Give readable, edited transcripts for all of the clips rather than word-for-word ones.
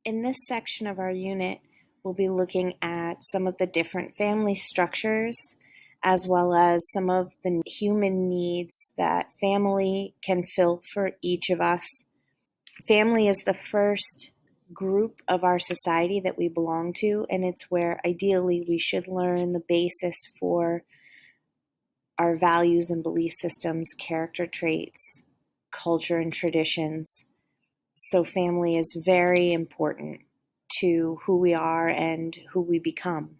In this section of our unit, we'll be looking at some of the different family structures as well as some of the human needs that family can fill for each of us. Family is the first group of our society that we belong to, and it's where ideally we should learn the basis for our values and belief systems, character traits, culture, and traditions. So family is very important to who we are and who we become.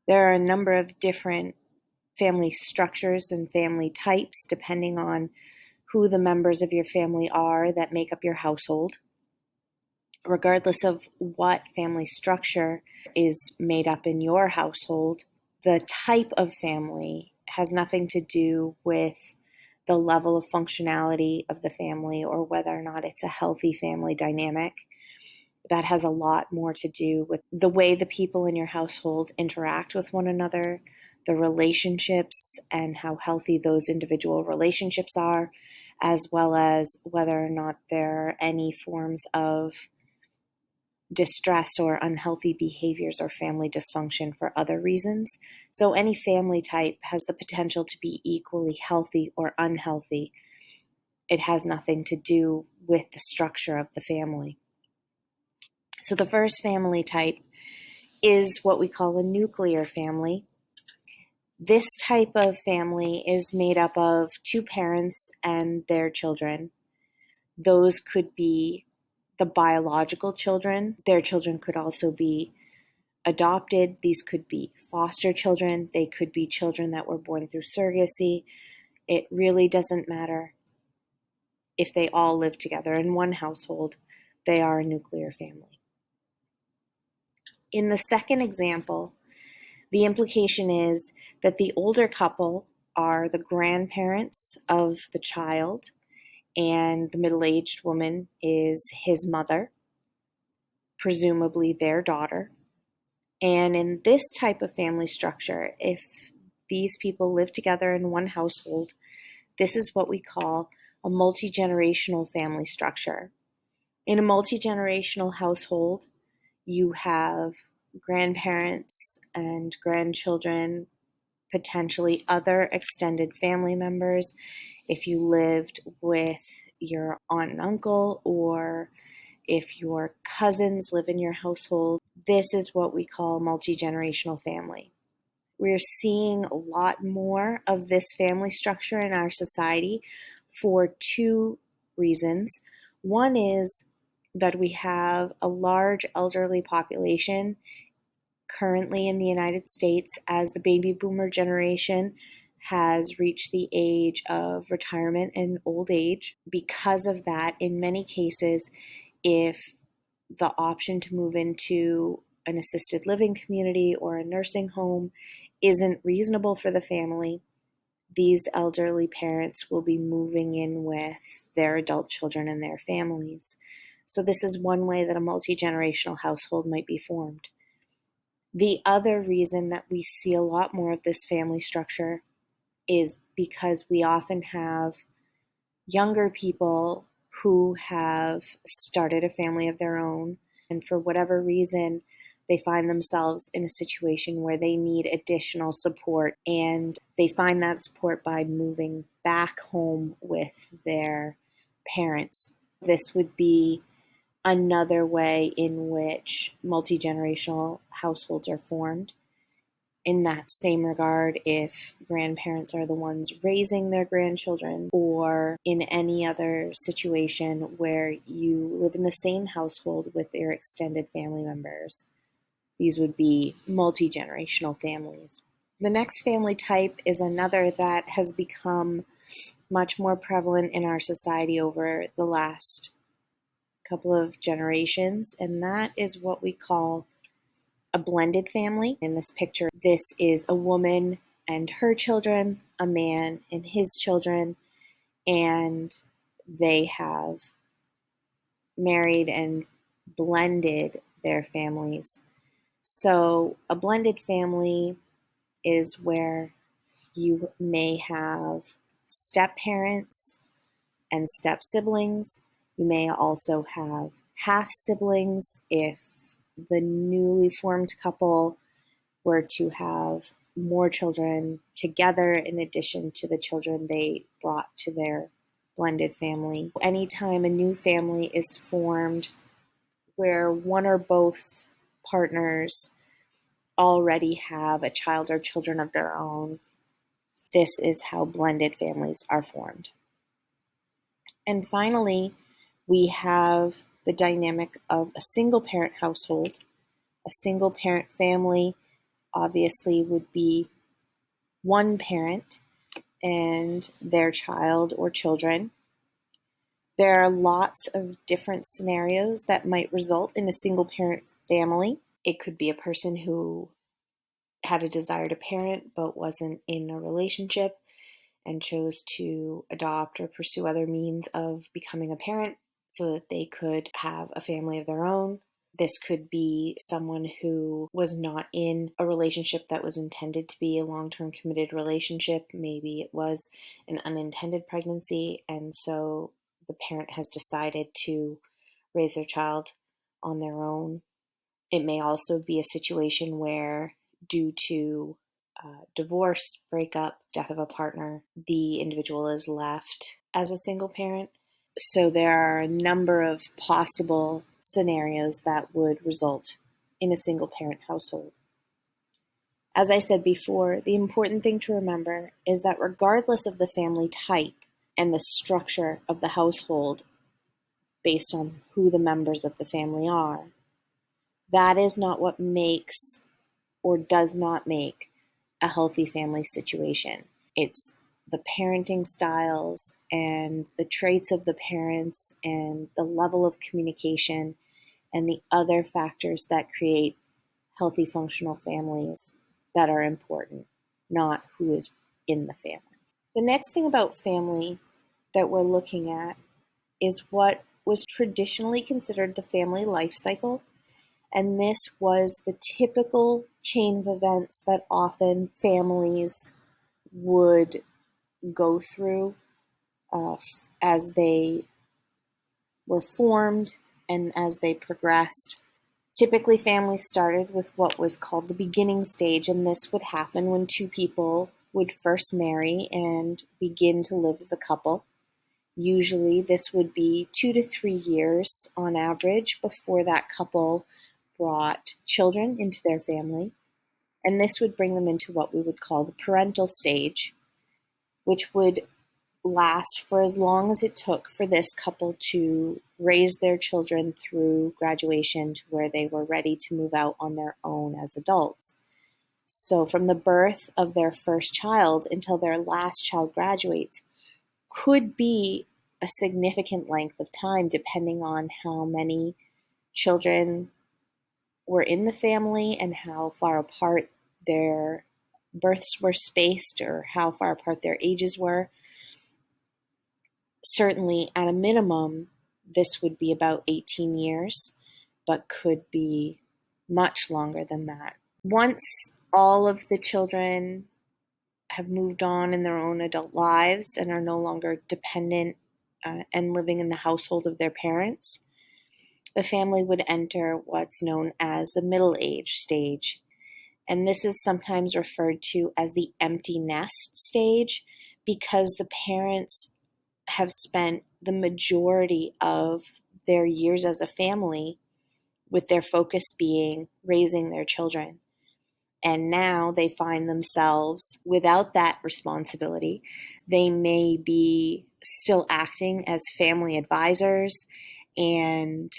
There are a number of different family structures and family types depending on who the members of your family are that make up your household. Regardless of what family structure is made up in your household, the type of family has nothing to do with the level of functionality of the family or whether or not it's a healthy family dynamic. That has a lot more to do with the way the people in your household interact with one another, the relationships and how healthy those individual relationships are, as well as whether or not there are any forms of distress or unhealthy behaviors or family dysfunction for other reasons. So any family type has the potential to be equally healthy or unhealthy. It has nothing to do with the structure of the family. So the first family type is what we call a nuclear family. This type of family is made up of two parents and their children. Those could be the biological children. Their children could also be adopted. These could be foster children. They could be children that were born through surrogacy. It really doesn't matter if they all live together in one household. They are a nuclear family. In the second example, the implication is that the older couple are the grandparents of the child, and the middle-aged woman is his mother, presumably their daughter. And in this type of family structure, if these people live together in one household, this is what we call a multi-generational family structure. In a multi-generational household, you have grandparents and grandchildren, potentially other extended family members. If you lived with your aunt and uncle, or if your cousins live in your household, this is what we call multi-generational family. We're seeing a lot more of this family structure in our society for two reasons. One is that we have a large elderly population currently in the United States as the baby boomer generation has reached the age of retirement and old age. Because of that, in many cases, if the option to move into an assisted living community or a nursing home isn't reasonable for the family, these elderly parents will be moving in with their adult children and their families. So this is one way that a multi-generational household might be formed. The other reason that we see a lot more of this family structure is because we often have younger people who have started a family of their own, and for whatever reason, they find themselves in a situation where they need additional support, and they find that support by moving back home with their parents. This would be another way in which multi-generational households are formed. In that same regard, if grandparents are the ones raising their grandchildren, or in any other situation where you live in the same household with your extended family members, these would be multi-generational families. The next family type is another that has become much more prevalent in our society over the last couple of generations, and that is what we call a blended family. In this picture, this is a woman and her children, a man and his children, and they have married and blended their families. So a blended family is where you may have step parents and step siblings. You may also have half siblings if the newly formed couple were to have more children together in addition to the children they brought to their blended family. Anytime a new family is formed where one or both partners already have a child or children of their own, this is how blended families are formed. And finally, we have the dynamic of a single parent household. A single parent family obviously would be one parent and their child or children. There are lots of different scenarios that might result in a single parent family. It could be a person who had a desire to parent but wasn't in a relationship and chose to adopt or pursue other means of becoming a parent so that they could have a family of their own. This could be someone who was not in a relationship that was intended to be a long-term committed relationship. Maybe it was an unintended pregnancy, and so the parent has decided to raise their child on their own. It may also be a situation where, due to divorce, breakup, death of a partner, the individual is left as a single parent. So there are a number of possible scenarios that would result in a single parent household. As I said before, the important thing to remember is that regardless of the family type and the structure of the household based on who the members of the family are, that is not what makes or does not make a healthy family situation. It's the parenting styles and the traits of the parents and the level of communication and the other factors that create healthy, functional families that are important, not who is in the family. The next thing about family that we're looking at is what was traditionally considered the family life cycle. And this was the typical chain of events that often families would go through as they were formed and as they progressed. Typically, families started with what was called the beginning stage, and this would happen when two people would first marry and begin to live as a couple. Usually, this would be 2 to 3 years on average before that couple brought children into their family, and this would bring them into what we would call the parental stage, which would last for as long as it took for this couple to raise their children through graduation to where they were ready to move out on their own as adults. So from the birth of their first child until their last child graduates could be a significant length of time depending on how many children were in the family and how far apart their births were spaced or how far apart their ages were. Certainly, at a minimum, this would be about 18 years, but could be much longer than that. Once all of the children have moved on in their own adult lives and are no longer dependent and living in the household of their parents, the family would enter what's known as the middle age stage. And this is sometimes referred to as the empty nest stage because the parents have spent the majority of their years as a family with their focus being raising their children. And now they find themselves without that responsibility. They may be still acting as family advisors and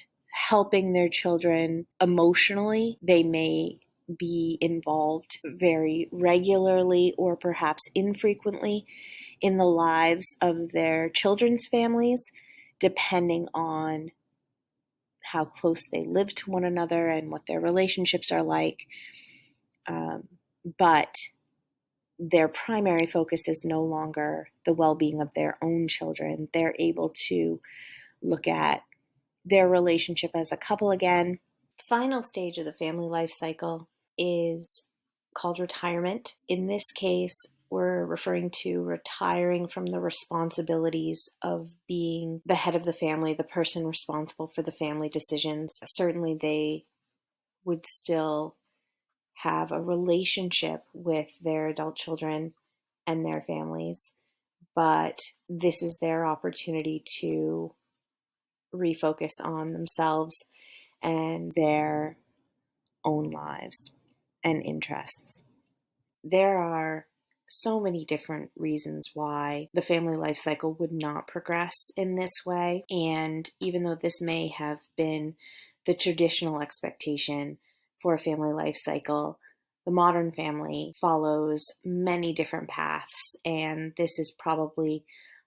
helping their children emotionally. They may be involved very regularly or perhaps infrequently in the lives of their children's families, depending on how close they live to one another and what their relationships are like. But their primary focus is no longer the well-being of their own children. They're able to look at their relationship as a couple again. The final stage of the family life cycle is called retirement. In this case, we're referring to retiring from the responsibilities of being the head of the family, the person responsible for the family decisions. Certainly, they would still have a relationship with their adult children and their families, but this is their opportunity to refocus on themselves and their own lives and interests. There are so many different reasons why the family life cycle would not progress in this way. And even though this may have been the traditional expectation for a family life cycle, the modern family follows many different paths, and this is probably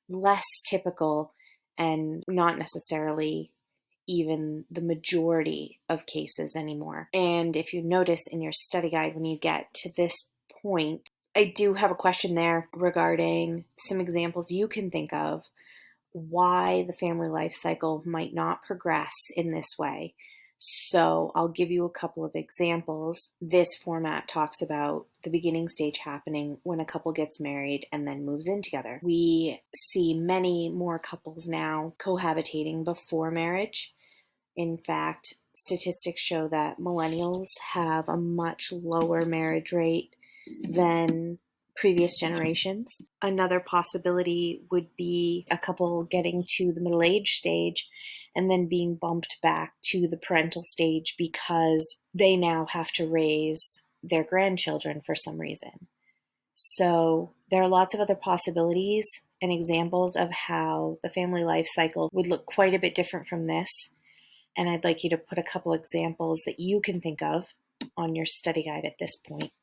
less typical and not necessarily even the majority of cases anymore. And if you notice in your study guide, when you get to this point, I do have a question there regarding some examples you can think of why the family life cycle might not progress in this way. So I'll give you a couple of examples. This format talks about the beginning stage happening when a couple gets married and then moves in together. We see many more couples now cohabitating before marriage. In fact, statistics show that millennials have a much lower marriage rate than previous generations. Another possibility would be a couple getting to the middle age stage and then being bumped back to the parental stage because they now have to raise their grandchildren for some reason. So there are lots of other possibilities and examples of how the family life cycle would look quite a bit different from this. And I'd like you to put a couple examples that you can think of on your study guide at this point.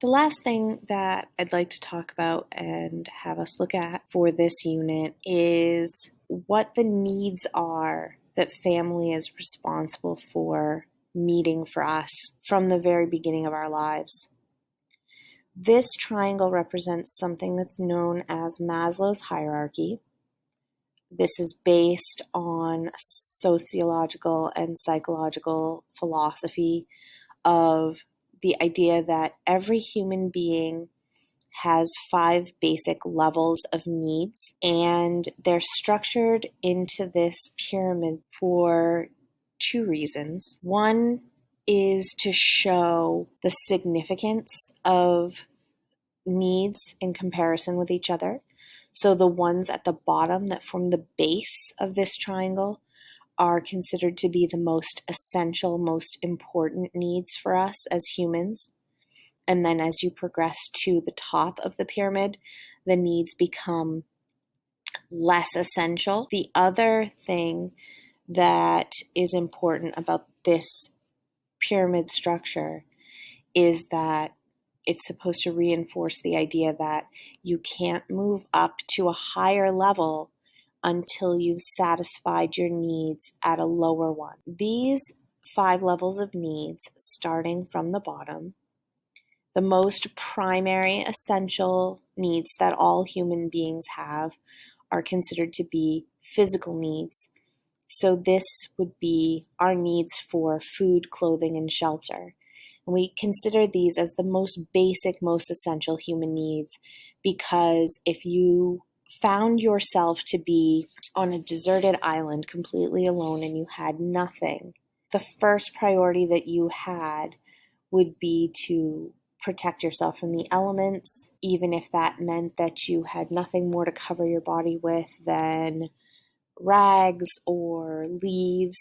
The last thing that I'd like to talk about and have us look at for this unit is what the needs are that family is responsible for meeting for us from the very beginning of our lives. This triangle represents something that's known as Maslow's hierarchy. This is based on sociological and psychological philosophy of the idea that every human being has 5 basic levels of needs, and they're structured into this pyramid for 2 reasons. One is to show the significance of needs in comparison with each other. So the ones at the bottom that form the base of this triangle are considered to be the most essential, most important needs for us as humans. And then as you progress to the top of the pyramid, the needs become less essential. The other thing that is important about this pyramid structure is that it's supposed to reinforce the idea that you can't move up to a higher level until you've satisfied your needs at a lower one. These 5 levels of needs, starting from the bottom, the most primary essential needs that all human beings have are considered to be physical needs. So this would be our needs for food, clothing, and shelter. And we consider these as the most basic, most essential human needs because if you found yourself to be on a deserted island completely alone and you had nothing, the first priority that you had would be to protect yourself from the elements, even if that meant that you had nothing more to cover your body with than rags or leaves.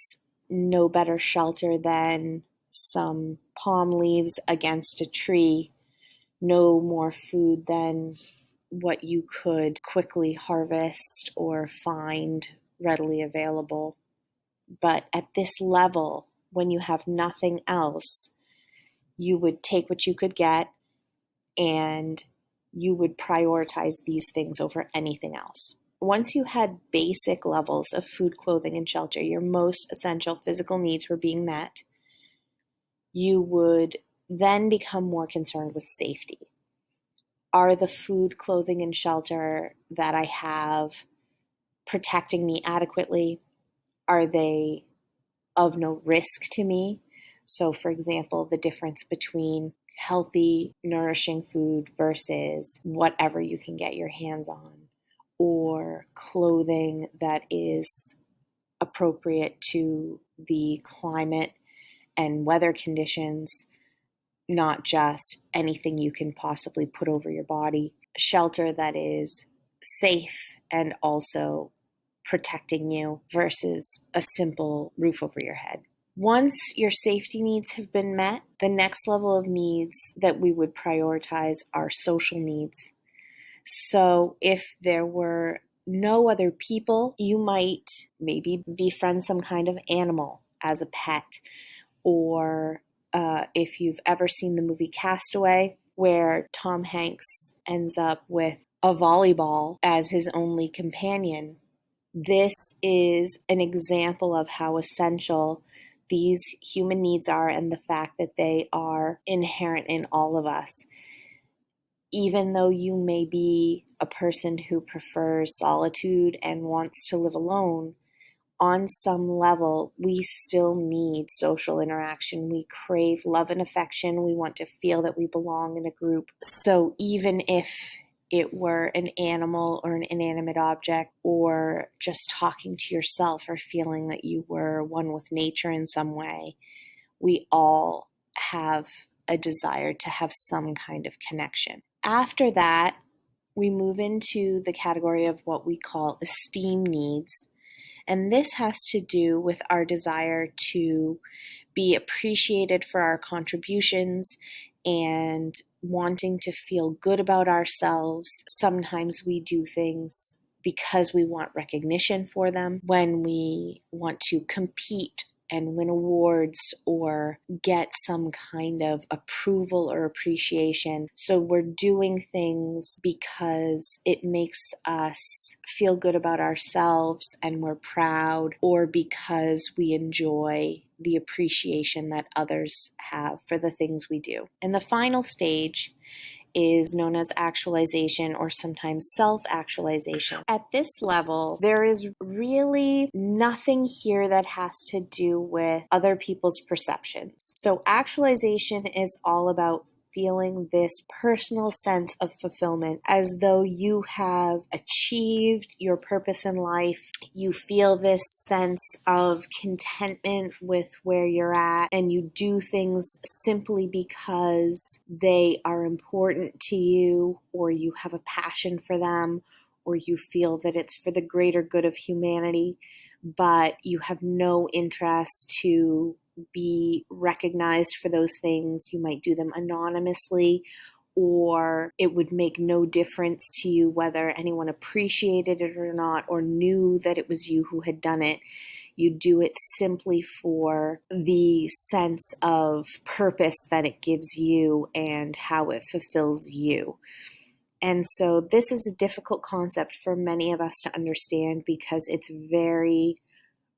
No better shelter than some palm leaves against a tree. No more food than what you could quickly harvest or find readily available. But at this level, when you have nothing else, you would take what you could get and you would prioritize these things over anything else. Once you had basic levels of food, clothing, and shelter, your most essential physical needs were being met, you would then become more concerned with safety. Are the food, clothing, and shelter that I have protecting me adequately? Are they of no risk to me? So, for example, the difference between healthy, nourishing food versus whatever you can get your hands on, or clothing that is appropriate to the climate and weather conditions, not just anything you can possibly put over your body. Shelter that is safe and also protecting you versus a simple roof over your head. Once your safety needs have been met, the next level of needs that we would prioritize are social needs. So if there were no other people, you might maybe befriend some kind of animal as a pet, or if you've ever seen the movie Castaway, where Tom Hanks ends up with a volleyball as his only companion. This is an example of how essential these human needs are and the fact that they are inherent in all of us. Even though you may be a person who prefers solitude and wants to live alone, on some level, we still need social interaction. We crave love and affection. We want to feel that we belong in a group. So even if it were an animal or an inanimate object, or just talking to yourself or feeling that you were one with nature in some way, we all have a desire to have some kind of connection. After that, we move into the category of what we call esteem needs. And this has to do with our desire to be appreciated for our contributions and wanting to feel good about ourselves. Sometimes we do things because we want recognition for them, when we want to compete and win awards or get some kind of approval or appreciation. So we're doing things because it makes us feel good about ourselves and we're proud, or because we enjoy the appreciation that others have for the things we do. And the final stage is known as actualization, or sometimes self-actualization. At this level, there is really nothing here that has to do with other people's perceptions. So actualization is all about feeling this personal sense of fulfillment, as though you have achieved your purpose in life. You feel this sense of contentment with where you're at, and you do things simply because they are important to you, or you have a passion for them, or you feel that it's for the greater good of humanity, but you have no interest to be recognized for those things. You might do them anonymously, or it would make no difference to you whether anyone appreciated it or not, or knew that it was you who had done it. You do it simply for the sense of purpose that it gives you and how it fulfills you. And so this is a difficult concept for many of us to understand, because it's very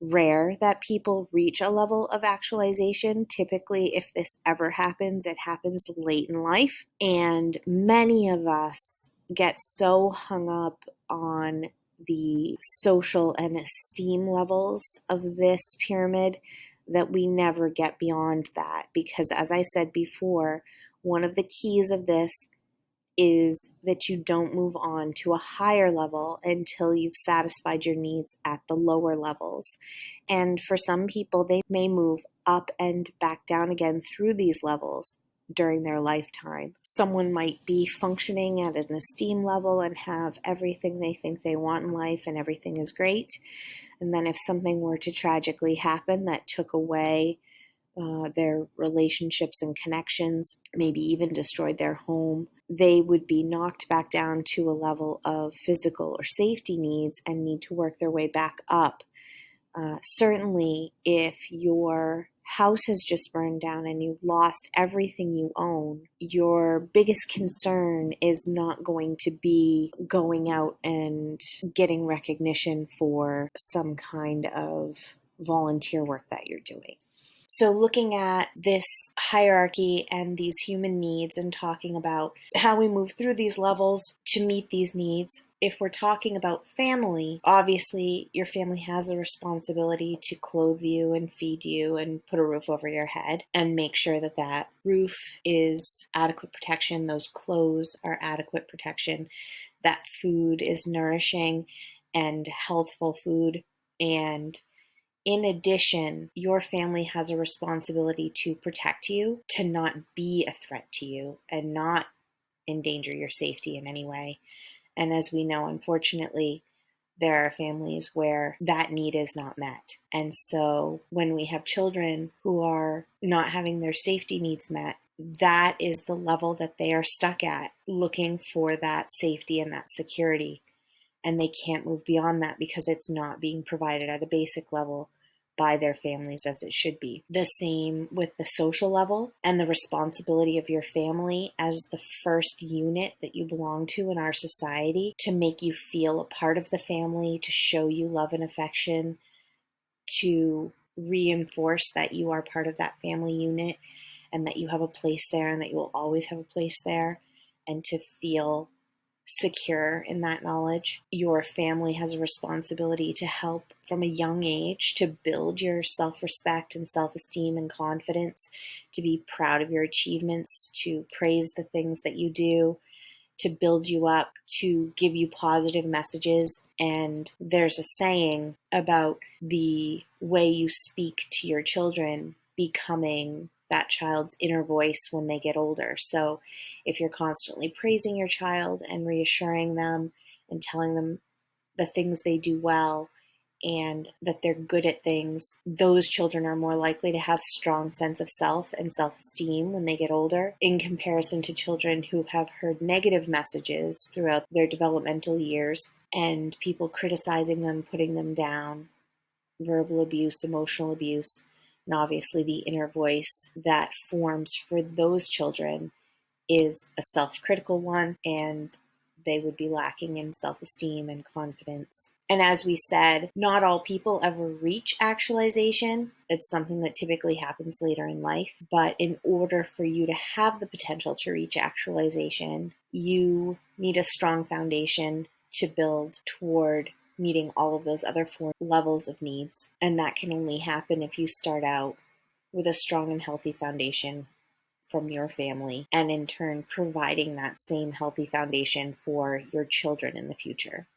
rare that people reach a level of actualization. Typically, if this ever happens, it happens late in life. And many of us get so hung up on the social and esteem levels of this pyramid that we never get beyond that. Because as I said before, one of the keys of this is that you don't move on to a higher level until you've satisfied your needs at the lower levels. And for some people, they may move up and back down again through these levels during their lifetime. Someone might be functioning at an esteem level and have everything they think they want in life, and everything is great. And then if something were to tragically happen that took away their relationships and connections, maybe even destroyed their home, they would be knocked back down to a level of physical or safety needs and need to work their way back up. Certainly, if your house has just burned down and you've lost everything you own, your biggest concern is not going to be going out and getting recognition for some kind of volunteer work that you're doing. So looking at this hierarchy and these human needs and talking about how we move through these levels to meet these needs, if we're talking about family, obviously your family has a responsibility to clothe you and feed you and put a roof over your head and make sure that that roof is adequate protection, those clothes are adequate protection, that food is nourishing and healthful food. And in addition, your family has a responsibility to protect you, to not be a threat to you, and not endanger your safety in any way. And as we know, unfortunately, there are families where that need is not met. And so when we have children who are not having their safety needs met, that is the level that they are stuck at, looking for that safety and that security. And they can't move beyond that because it's not being provided at a basic level by their families as it should be. The same with the social level and the responsibility of your family as the first unit that you belong to in our society to make you feel a part of the family, to show you love and affection, to reinforce that you are part of that family unit and that you have a place there and that you will always have a place there, and to feel secure in that knowledge. Your family has a responsibility to help from a young age to build your self-respect and self-esteem and confidence, to be proud of your achievements, to praise the things that you do, to build you up, to give you positive messages. And there's a saying about the way you speak to your children becoming that child's inner voice when they get older. So if you're constantly praising your child and reassuring them and telling them the things they do well and that they're good at things, those children are more likely to have strong sense of self and self-esteem when they get older, in comparison to children who have heard negative messages throughout their developmental years and people criticizing them, putting them down, verbal abuse, emotional abuse. And obviously the inner voice that forms for those children is a self-critical one, and they would be lacking in self-esteem and confidence. And as we said, not all people ever reach actualization. It's something that typically happens later in life. But in order for you to have the potential to reach actualization, you need a strong foundation to build toward meeting all of those other four levels of needs. And that can only happen if you start out with a strong and healthy foundation from your family, and in turn providing that same healthy foundation for your children in the future.